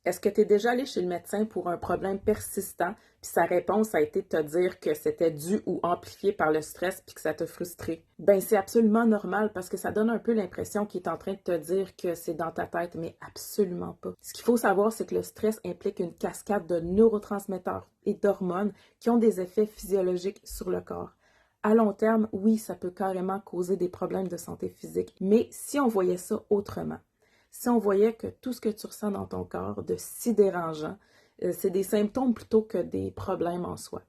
Est-ce que tu es déjà allé chez le médecin pour un problème persistant, puis sa réponse a été de te dire que c'était dû ou amplifié par le stress puis que ça t'a frustré? Ben, c'est absolument normal parce que ça donne un peu l'impression qu'il est en train de te dire que c'est dans ta tête, mais absolument pas. Ce qu'il faut savoir, c'est que le stress implique une cascade de neurotransmetteurs et d'hormones qui ont des effets physiologiques sur le corps. À long terme, oui, ça peut carrément causer des problèmes de santé physique, mais si on voyait ça autrement, si on voyait que tout ce que tu ressens dans ton corps de si dérangeant, c'est des symptômes plutôt que des problèmes en soi.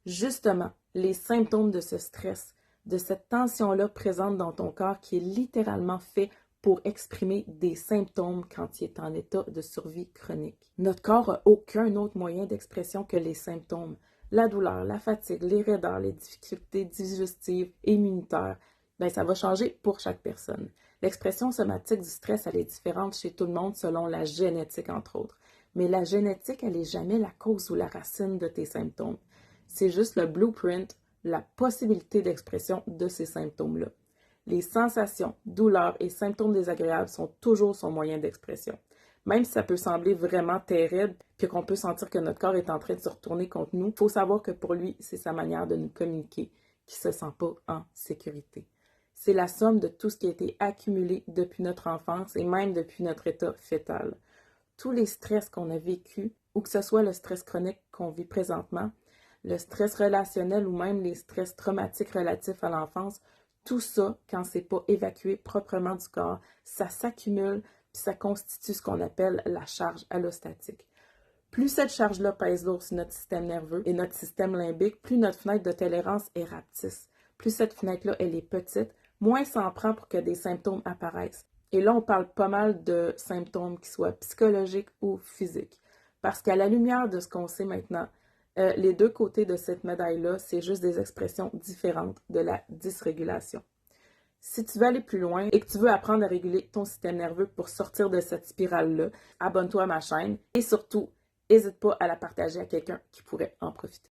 Justement, les symptômes de ce stress, de cette tension-là présente dans ton corps qui est littéralement fait pour exprimer des symptômes quand il est en état de survie chronique. Notre corps n'a aucun autre moyen d'expression que les symptômes. La douleur, la fatigue, les raideurs, les difficultés digestives, immunitaires, ben, ça va changer pour chaque personne. L'expression somatique du stress, elle est différente chez tout le monde selon la génétique, entre autres. Mais la génétique, elle n'est jamais la cause ou la racine de tes symptômes. C'est juste le blueprint, la possibilité d'expression de ces symptômes-là. Les sensations, douleurs et symptômes désagréables sont toujours son moyen d'expression. Même si ça peut sembler vraiment terrible, puis qu'on peut sentir que notre corps est en train de se retourner contre nous, il faut savoir que pour lui, c'est sa manière de nous communiquer, qui ne se sent pas en sécurité. C'est la somme de tout ce qui a été accumulé depuis notre enfance et même depuis notre état fœtal. Tous les stress qu'on a vécus, ou que ce soit le stress chronique qu'on vit présentement, le stress relationnel ou même les stress traumatiques relatifs à l'enfance, tout ça, quand c'est pas évacué proprement du corps, ça s'accumule puis ça constitue ce qu'on appelle la charge allostatique. Plus cette charge-là pèse lourd sur notre système nerveux et notre système limbique, plus notre fenêtre de tolérance est rapetisse. Plus cette fenêtre-là, elle est petite, moins ça en prend pour que des symptômes apparaissent. Et là, on parle pas mal de symptômes qui soient psychologiques ou physiques. Parce qu'à la lumière de ce qu'on sait maintenant, les deux côtés de cette médaille-là, c'est juste des expressions différentes de la dysrégulation. Si tu veux aller plus loin et que tu veux apprendre à réguler ton système nerveux pour sortir de cette spirale-là, abonne-toi à ma chaîne et surtout, n'hésite pas à la partager à quelqu'un qui pourrait en profiter.